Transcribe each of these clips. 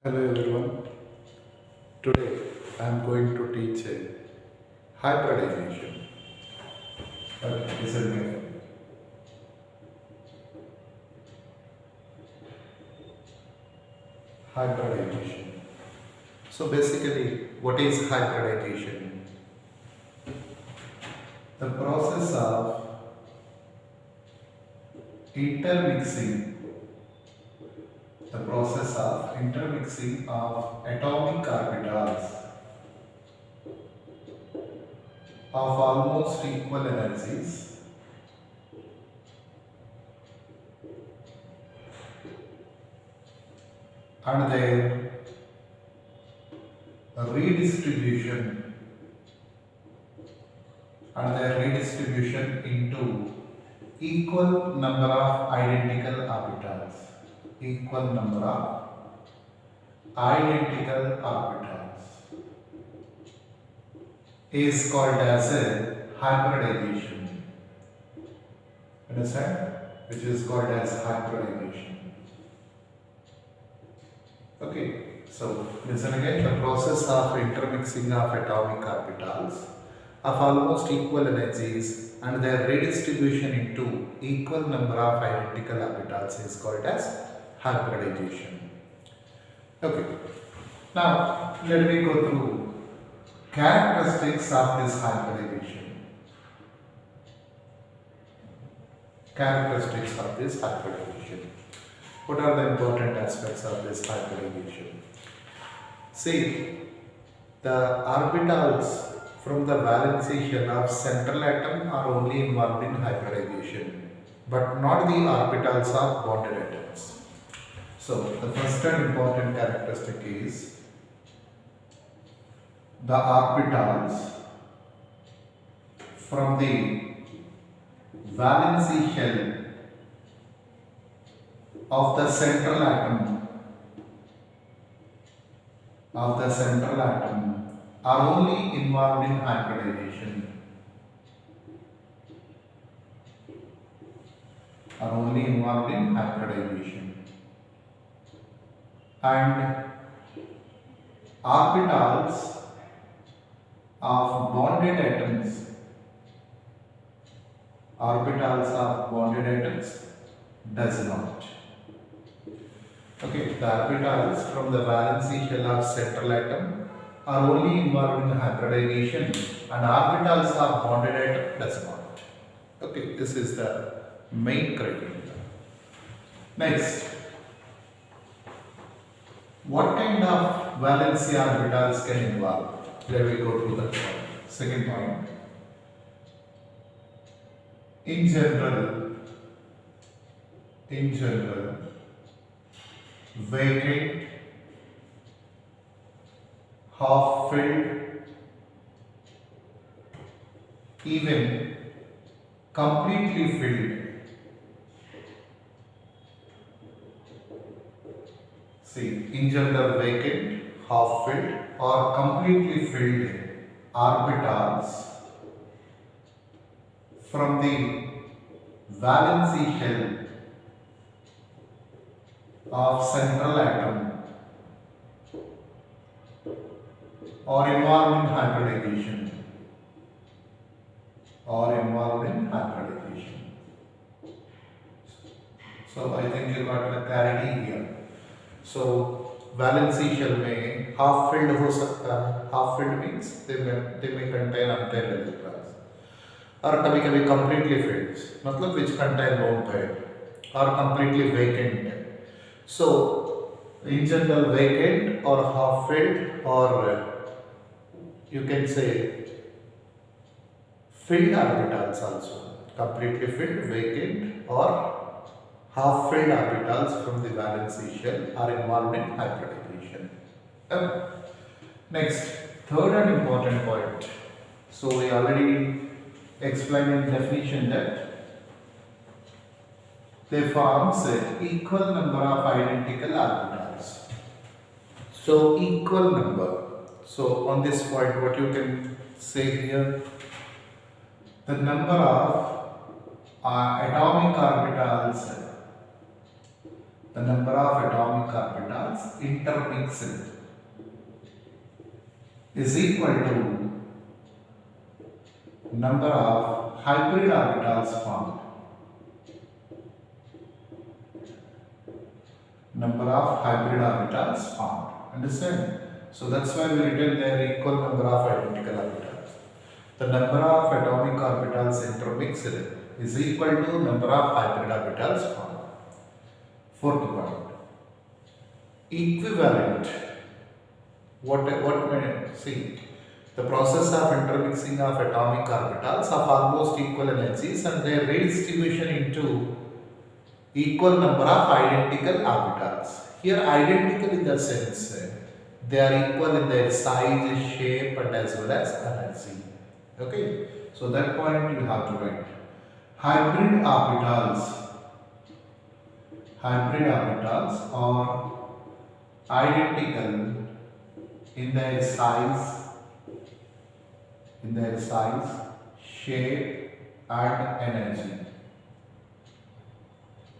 Hello everyone. Today I am going to teach a hybridization. Okay, listen carefully. Hybridization. So basically, what is hybridization? The process of intermixing, the process of intermixing of atomic orbitals of almost equal energies and their redistribution into equal number of identical orbitals. Equal number of identical orbitals is called as a hybridization. Understand? Which is called as hybridization. Okay. So listen again. The process of intermixing of atomic orbitals of almost equal energies and their redistribution into equal number of identical orbitals is called as hybridization. Okay. Now let me go through characteristics of this hybridization. Characteristics of this hybridization. What are the important aspects of this hybridization? See, the orbitals from the valency shell of central atom are only involved in hybridization, but not the orbitals of bonded atoms. So, the first and important characteristic is the orbitals from the valency shell of the central atom are only involved in hybridization. And orbitals of bonded atoms does not. Okay, the orbitals from the valency shell of central atom are only involved in hybridization and orbitals of bonded atom does not. Okay, this is the main criteria. Next, what kind of valency orbitals can involve? Let me go to the point. Second point. In general, vacant, half filled, even completely filled. See, in general, vacant, half filled, or completely filled orbitals from the valency shell of central atom or involved in hybridization. So I think you got the clarity here. So valency shell में half filled हो सकता है. Half filled means they may contain unpaired electrons. और कभी कभी completely filled मतलब which contain lone pair or completely vacant. So in general vacant or half filled or you can say filled orbitals also, completely filled, vacant or half filled orbitals from the valency shell are involved in hybridization. Next, third and important point. So we already explained in definition that they forms an equal number of identical orbitals. So equal number. So on this point, what you can say here, the number of atomic orbitals the number of atomic orbitals intermixed is equal to number of hybrid orbitals formed. Number of hybrid orbitals formed. Understand? So that's why we written there equal number of identical orbitals. The number of atomic orbitals intermixed is equal to number of hybrid orbitals formed. Fourth point. Equivalent. What may see? The process of intermixing of atomic orbitals of almost equal energies and their redistribution into equal number of identical orbitals. Here identical in the sense they are equal in their size, shape and as well as energy. Okay, so that point you have to write. Hybrid orbitals are identical in their size, shape and energy.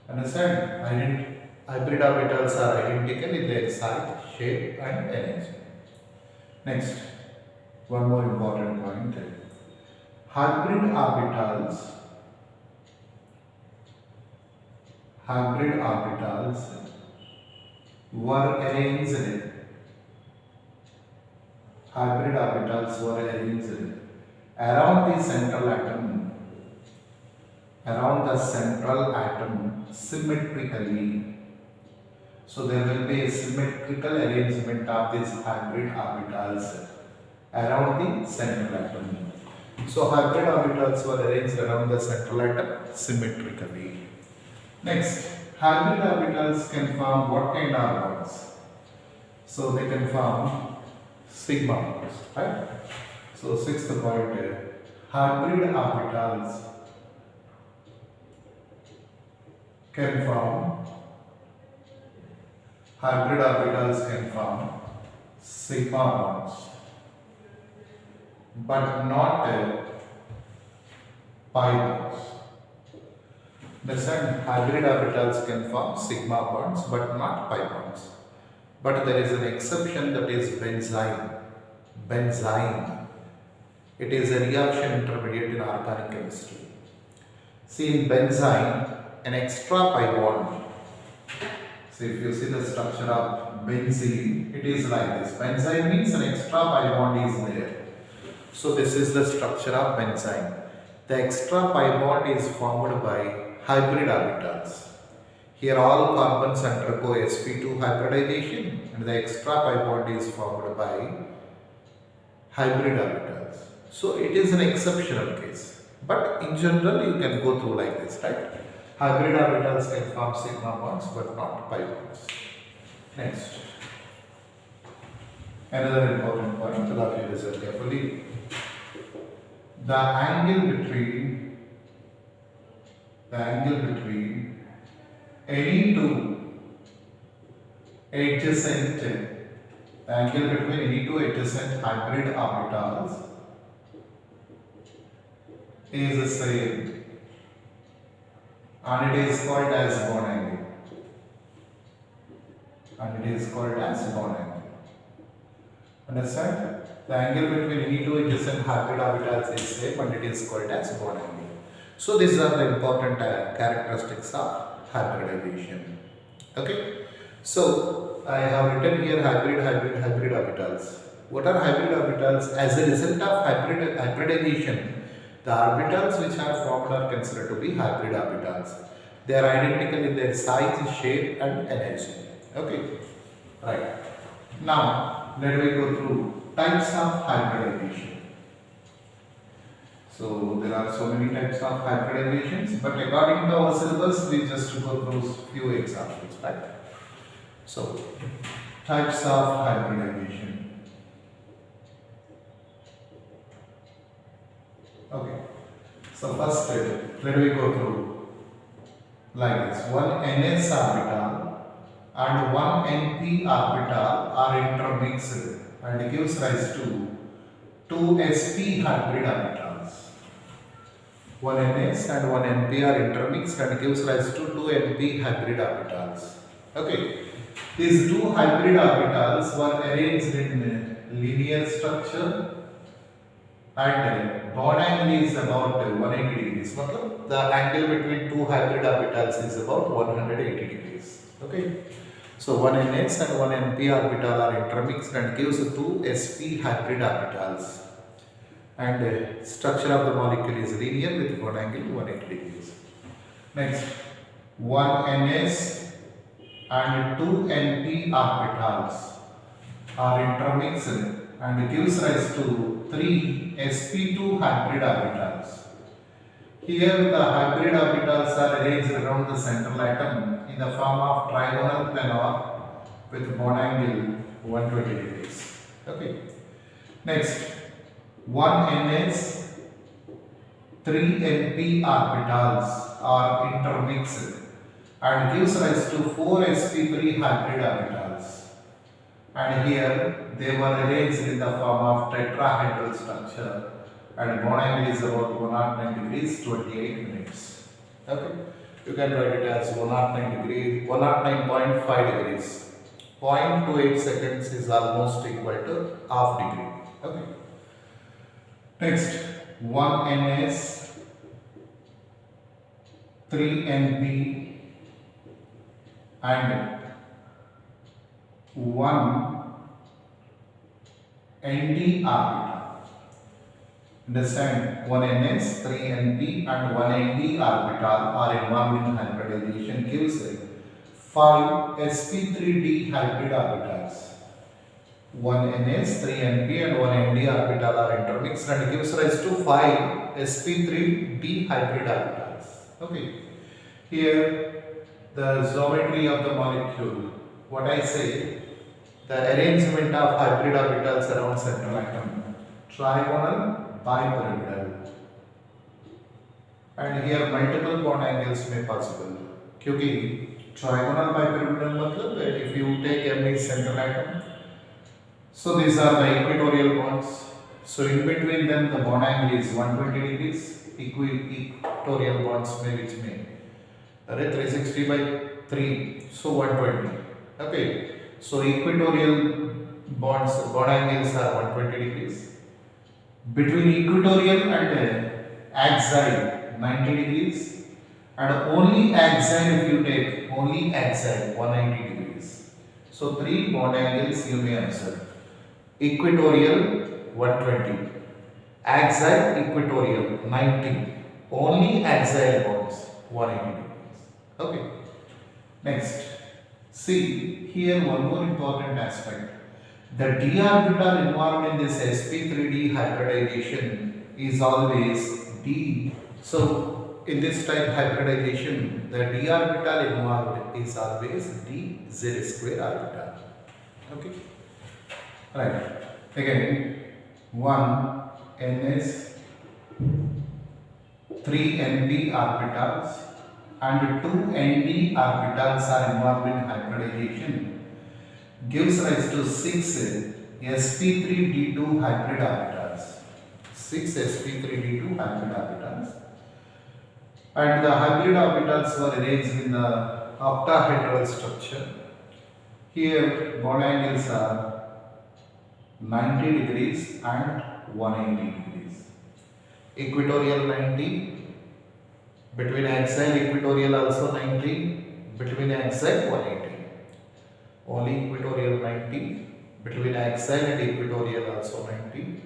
Understand? Hybrid orbitals are identical in their size, shape and energy. Next, one more important point. Hybrid orbitals were arranged around the central atom symmetrically. So there will be a symmetrical arrangement of these hybrid orbitals around the central atom. So hybrid orbitals were arranged around the central atom symmetrically. Next, hybrid orbitals can form what kind of bonds? So they can form sigma bonds, right? So sixth point, hybrid orbitals can form sigma bonds, but not pi bonds. Understand? Hybrid orbitals can form sigma bonds, but not pi bonds. But there is an exception, that is benzene. It is a reaction intermediate in organic chemistry. See, in benzene, an extra pi bond. So if you see the structure of benzene, it is like this. Benzene means an extra pi bond is there. So this is the structure of benzene. The extra pi bond is formed by hybrid orbitals. Here all carbons undergo sp2 hybridization and the extra pi bond is formed by hybrid orbitals. So it is an exceptional case. But in general you can go through like this, right? Hybrid orbitals can form sigma bonds but not pi bonds. Next. Another important point, all of you listen carefully. The angle between any two adjacent hybrid orbitals is the same and it is called as bond angle. Understand? The angle between any two adjacent hybrid orbitals is same and it is called as bond angle. So these are the important characteristics of hybridization. Okay. So I have written here hybrid orbitals. What are hybrid orbitals? As a result of hybridization, the orbitals which are formed are considered to be hybrid orbitals. They are identical in their size, shape and energy. Okay. Right. Now let me go through types of hybridization. So there are so many types of hybridizations, but according to our syllabus, we just go through few examples, right? So types of hybridization. Okay. So first, let me go through like this. One ns orbital and one np orbital are intermixed and gives rise to two sp hybrid orbitals. One ns and one np are intermixed and gives rise to two np hybrid orbitals. Okay, these two hybrid orbitals were arranged in linear structure and bond angle is about 180 degrees. मतलब the angle between two hybrid orbitals is about 180 degrees. Okay. So one NS and one NP orbital are intermixed and gives two sp hybrid orbitals. And structure of the molecule is linear with bond angle 180 degrees. Next, one NS and two NP orbitals are intermixed and gives rise to three sp2 hybrid orbitals. Here the hybrid orbitals are arranged around the central atom in the form of trigonal planar with bond angle 120 degrees. Okay. Next, one NS, three NP orbitals are intermixed and gives rise to four sp3 hybrid orbitals. And here they were arranged in the form of tetrahedral structure and bond angle is about 109 degrees 28 minutes. Okay, you can write it as 109 degrees, 109.5 degrees. 0.28 seconds is almost equal to half degree. Okay. Next, 1 NS, 3 NP and 1 ND orbital. Understand, 1 NS, 3 NP and 1 ND orbital are involved in hybridization gives 5 sp3d hybrid orbitals. 1 NS, 3 NP and 1 ND orbital are intermixed and gives rise to 5 sp3d hybrid orbitals. Okay. Here the geometry of the molecule, what I say, the arrangement of hybrid orbitals around central atom, trigonal bipyramidal, and here multiple bond angles may possible. क्योंकि trigonal bipyramidal मतलब if you take every central atom, so these are the equatorial bonds. So in between them the bond angle is 120 degrees. Equatorial bonds may which may 360 by 3, so 120. Okay. So equatorial bond angles are 120 degrees. Between equatorial and axial 90 degrees, and only axial if you take only axial 190 degrees. So three bond angles you may observe. Equatorial 120, axial equatorial 90, only axial bonds 180 degrees. Okay. Next, see here one more important aspect. The d orbital involved in this sp3d hybridization is always d. So in this type hybridization, the d orbital involved is always d z square orbital. Okay. Right. Again, 1 NS, 3 NP orbitals and 2 ND orbitals are involved in hybridization gives rise to 6 sp3d2 hybrid orbitals. 6 sp3d2 hybrid orbitals. And the hybrid orbitals were arranged in the octahedral structure. Here bond angles are 90 degrees and 180 degrees. Equatorial 90, between axial equatorial also 90, between axial 180. Only equatorial 90, between axial and equatorial also 90,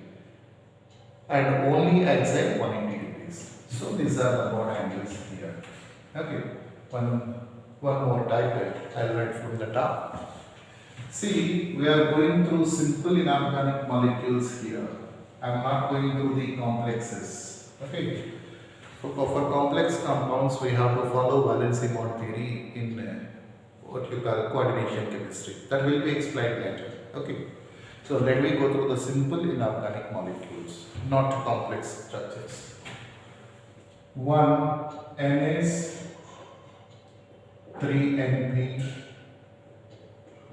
and only axial 180 degrees. So these are the bond angles here. Okay, one more type I'll write from the top. See, we are going through simple inorganic molecules here. I am not going through the complexes. Okay. For complex compounds, we have to follow valency bond theory in what you call coordination chemistry. That will be explained later. Okay. So let me go through the simple inorganic molecules, not complex structures. 1 NS, 3 NP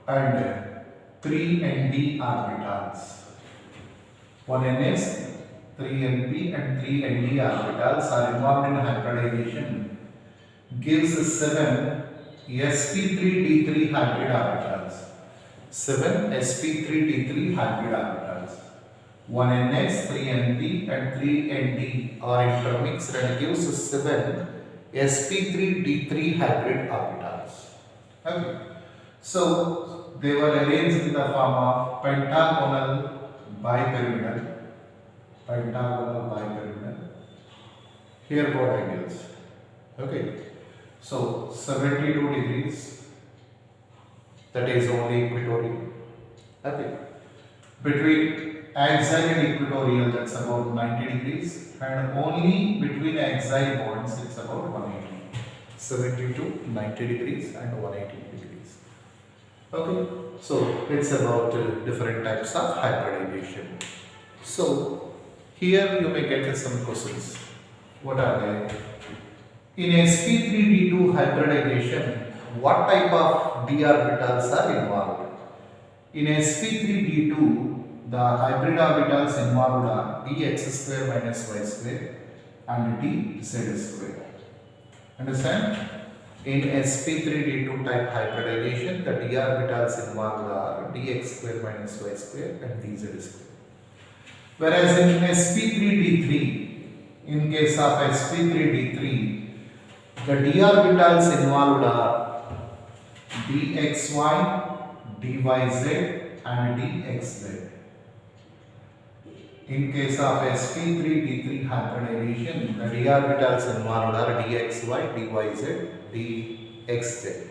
and 3 ND orbitals. 1 NS, 3 NP and 3 ND orbitals are involved in hybridization gives 7 sp3d3 hybrid orbitals. 7 sp3d3 hybrid orbitals. 1ns, 3np and 3nd are intermixed and gives 7 sp3d3 hybrid orbitals. Okay. So they were arranged in the form of pentagonal bipyramidal. Here both angles. Okay. So 72 degrees, that is only equatorial. Okay. Between axial and equatorial, that's about 90 degrees, and only between axial bonds it's about 180. 70 to 90 degrees and 180 degrees. Okay. So it's about different types of hybridization. So here you may get some questions. What are they? In sp3d2 hybridization, what type of d orbitals are involved? In sp3d2, the hybrid orbitals involved are dx square minus y square and dz square. Understand? In sp3d2 type hybridization, the d orbitals involved are dx square minus y square and dz square. Whereas in sp3d3, in case of sp3d3, the d orbitals involved are dxy, dyz and dxz. In case of sp3d3 hybridization, the d orbitals involved are dxy, dyz, dxz.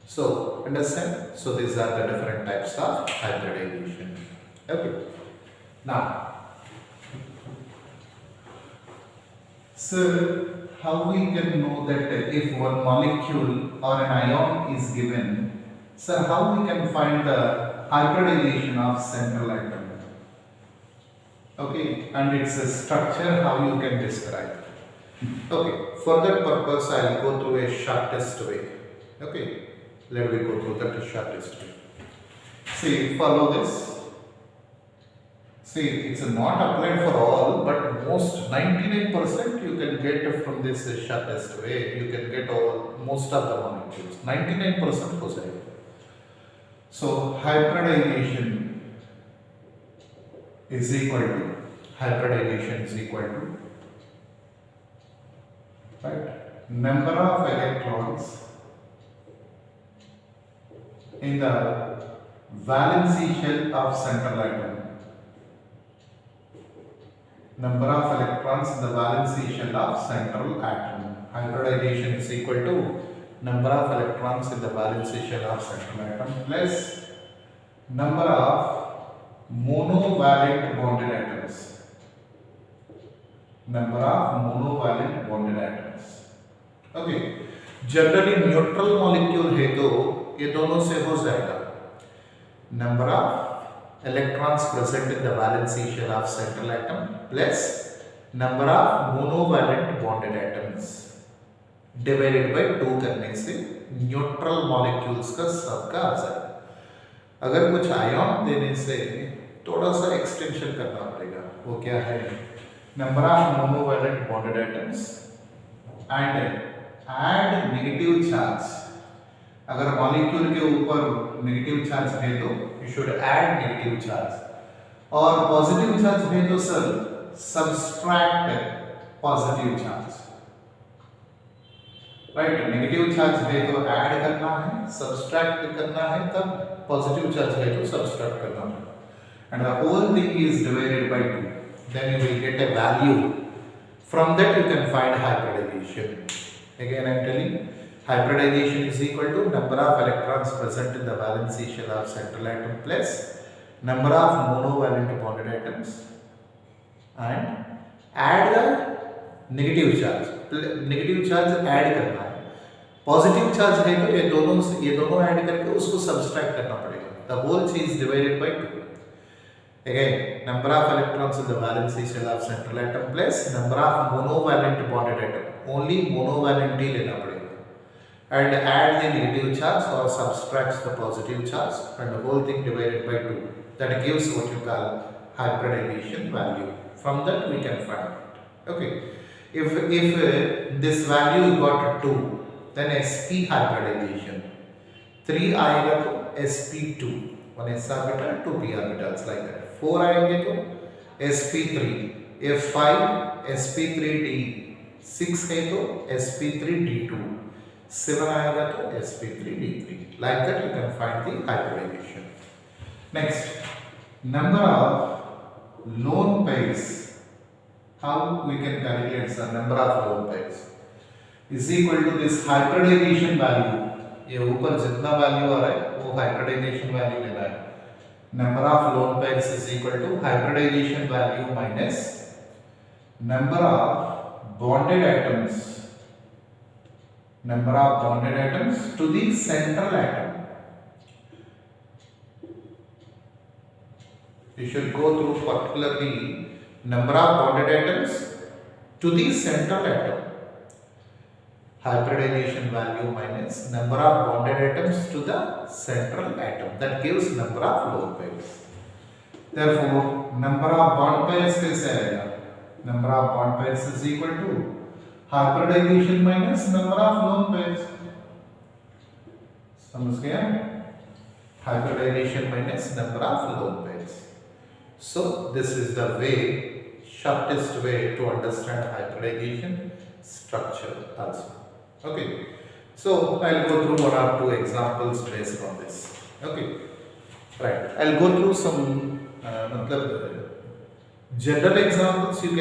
So, understand? So, these are the different types of hybridization. Okay. Now, so how we can know that if one molecule or an ion is given, so how we can find the hybridization of central atom? Okay, and its a structure, how you can describe? Okay, for that purpose I will go through a short test way. Okay, let me go through that short test way. See, follow this. See, it's not applied for all, but most 99% you can get from this short test way. You can get most of the molecules. 99% goes ahead. So hybridization is equal to right, number of electrons in the valency shell of central atom. Number of electrons in the valency shell of central atom. Hybridization is equal to number of electrons in the valency shell of central atom plus number of monovalent bonded atoms. Number of monovalent bonded atoms. Okay. Generally neutral molecule है तो ये दोनों से हो जाएगा. Number of electrons present in the valency shell of central atom plus number of monovalent bonded atoms divided by 2 करने से neutral molecules का सबका आ जाएगा. अगर कुछ आयन देने से थोड़ा सा एक्सटेंशन करना पड़ेगा. वो क्या है? Number of monovalent bonded atoms and add negative charge. अगर मॉलिक्यूल के ऊपर नेगेटिव चार्ज है तो you should add negative charge, और पॉजिटिव चार्ज है तो sir subtract positive charge. Right, negative charge है तो ऐड करना है, सब्सट्रैक्ट करना है, तब पॉजिटिव चार्ज है तो सब्सट्रैक्ट करना है. And the whole thing is divided by 2. Then you will get a value. From that you can find hybridization. Again I am telling, hybridization is equal to number of electrons present in the valency shell of central atom plus number of monovalent bonded atoms and add the negative charge. Negative charge add करना है, positive charge है तो ये दोनों add करके उसको subtract करना पड़ेगा. The whole चीज divided by 2. Again, number of electrons in the valency shell of central atom plus number of monovalent bonded atom. Only monovalent ही लेना पड़ेगा. And add the negative charge or subtracts the positive charge, and the whole thing divided by 2. That gives what you call hybridization value. From that we can find it. Okay. If this value got 2, then sp hybridization 3 आएगा तो sp2 1 s orbital 2 p orbitals like that 4 आएंगे तो sp3 f5 sp3d 6 है तो sp3d2 7 आएगा तो sp3d3 like that you can find the hybridization. Next, number of lone pairs. How we can calculate the number of lone pairs is equal to this hybridization value. ये ऊपर जितना value आ रहा है वो हाइब्रिडाइजेशन वैल्यू लेना है. Number of lone pairs is equal to hybridization value minus number of bonded atoms to the central atom. You should go through particularly number of bonded atoms to the central atom. Hybridization value minus number of bonded atoms to the central atom. That gives number of lone pairs. Therefore, number of bond pairs कैसे आएगा? Number of bond pairs is equal to hybridization minus number of lone pairs. समझ गया? Hybridization minus number of lone pairs. So this is the shortest way to understand hybridization structure also. Okay. So I'll go through one or two examples based on this. Okay. Right. I'll go through some general examples you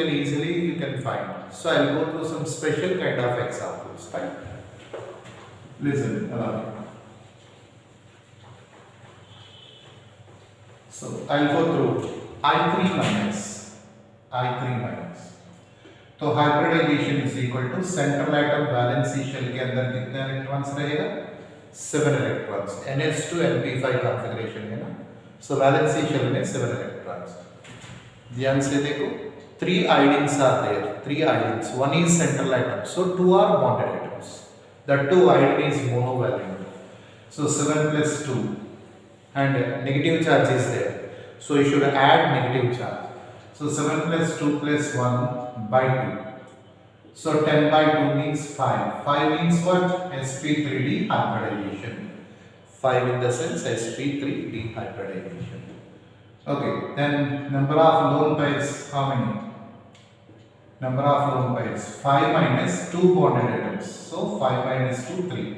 can find. So I'll go through some special kind of examples. Right. Listen. So I'll go through I3 minus. तो hybridization is equal to central atom valency shell के अंदर कितने electrons रहेगा 7 electrons NH2 NP5 configuration है ना. सो valency shell में 7 electrons. ध्यान से देखो 3 iodines are there. 3 iodines, one is central atom, so 2 are bonded atoms. That 2 iodine is monovalent. So 7 plus 2 and negative charge is there. So you should add negative charge. So 7 plus 2 plus 1 by 2. So 10 by 2 means 5. 5 means what? sp3d hybridization. 5 in the sense sp3d hybridization. Okay. Then number of lone pairs, how many? Number of lone pairs 5 minus 2 bonded atoms. So 5 minus 2 3.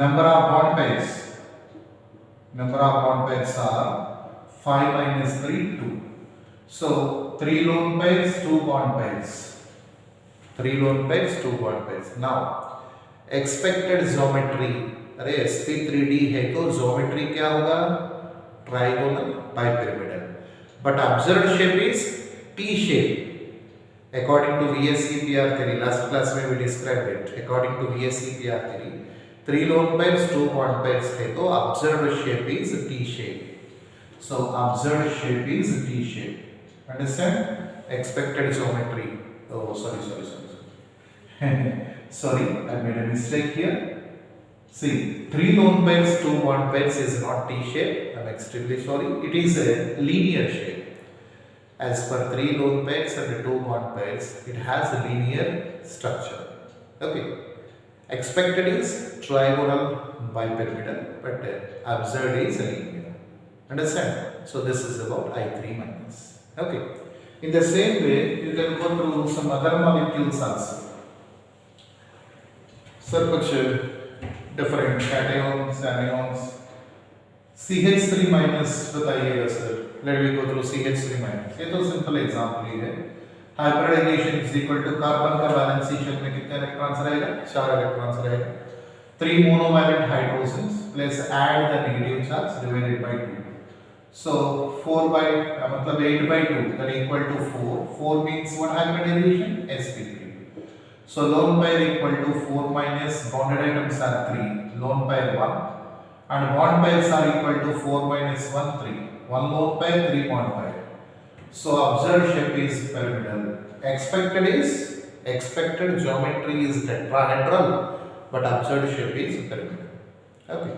Number of bond pairs. Number of bond pairs are 5 minus 3 2. So 3 lone pairs 2 bond pairs. 3 lone pairs 2 bond pairs. Now expected geometry. अरे sp3d है तो geometry क्या होगा? Trigonal bipyramidal. But observed shape is T shape. According to VSEPR theory, last class में we described it. According to VSEPR theory, 3 lone pairs 2 bond pairs है तो observed shape is T shape. So observed shape is T shape. Understand? Expected geometry. Oh, sorry. Sorry, I made a mistake here. See, 3 lone pairs, 2 bond pairs is not T shape. I'm extremely sorry. It is a linear shape. As per 3 lone pairs and 2 bond pairs, it has a linear structure. Okay. Expected is trigonal bipyramidal, but observed is linear. Understand? So this is about I3 minus. Okay. In the same way, you can go through some other molecules also. Sir, कुछ different cations, anions. CH3 minus बताइएगा sir. Let me go through CH3 minus. ये तो simple example ही है. Hybridization is equal to carbon का valency shell में कितने electrons रहेगा? 4 electrons रहेगा. 3 monovalent hydrogens plus add the negative charge divided by 2. So 4 by मतलब 8 by 2 that equal to 4. 4 means what hybridization? sp3. So lone pair equal to 4 minus bonded atoms are 3. Lone pair 1 and bond pairs are equal to 4 minus 1 3. 1 lone pair 3 bond pair. So observed shape is pyramidal. Expected geometry is tetrahedral, but observed shape is pyramidal. Okay.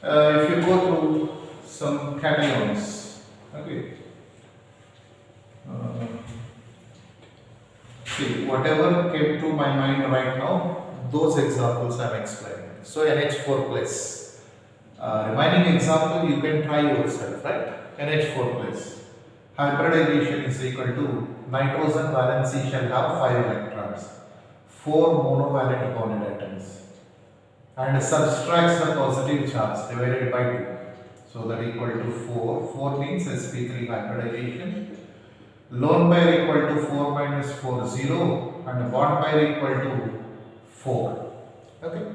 If you go through some cations. Okay. See, whatever came to my mind right now, those examples I am explaining. So NH4 plus. Remaining example you can try yourself, right? NH4 plus. Hybridization is equal to nitrogen valency shall have 5 electrons, 4 monovalent bonded atoms, and subtracts the positive charge divided by 2. So that equal to 4. 4 means sp3 hybridization. Lone pair equal to 4 minus 4, 0, and bond pair equal to 4. Okay.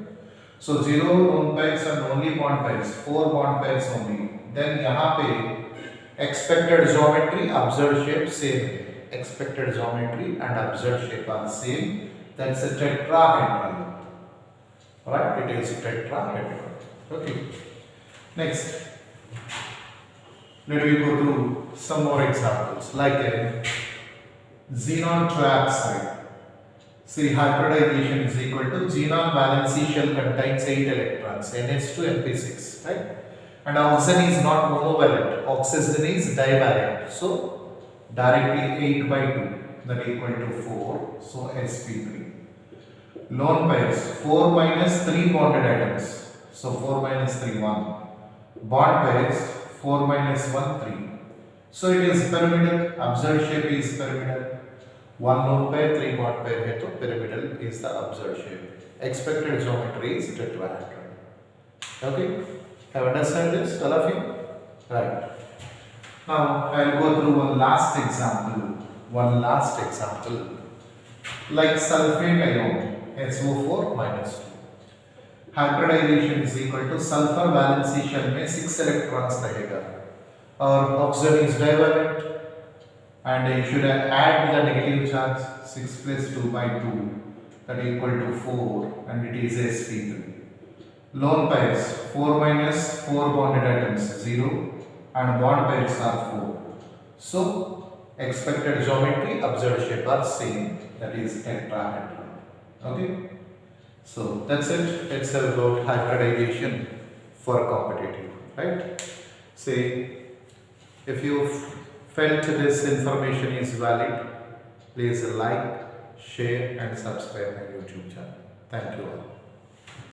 So 0 lone pairs and only bond pairs, 4 bond pairs only. Then यहाँ पे expected geometry, observed shape same. Expected geometry and observed shape are same. That's a tetrahedron. Right? It is tetrahedron. Okay. Next, let me go through some more examples like a xenon trioxide. See, hybridization is equal to xenon valency shell contains 8 electrons, NH2 Np6, right? And oxygen is not monovalent, oxygen is divalent. So directly 8 by 2, that equal to 4. So sp3. Lone pairs 4 minus 3 bonded atoms. So 4 minus 3 1. Bond pairs 4 minus 1 3. So it is pyramidal. Observed shape is pyramidal. 1 lone pair 3 bond pair है तो pyramidal is the observed shape. Expected geometry is tetrahedron. Okay. Have understand this, all of you? Right. Now I will go through one last example. Like sulfate ion, SO4 minus 2. Hybridization is equal to sulfur valency shell में 6 electrons रहेगा और oxygen is divalent and you should add the negative charge 6 plus 2 by 2 that equal to 4 and it is sp3. Lone pairs 4 minus 4 bonded atoms 0 and bond pairs are 4. So expected geometry, observed shape are same, that is tetrahedron. Okay. So that's it. It's about hybridization for competitive, right? Say, if you felt this information is valid, please like, share and subscribe my YouTube channel. Thank you all.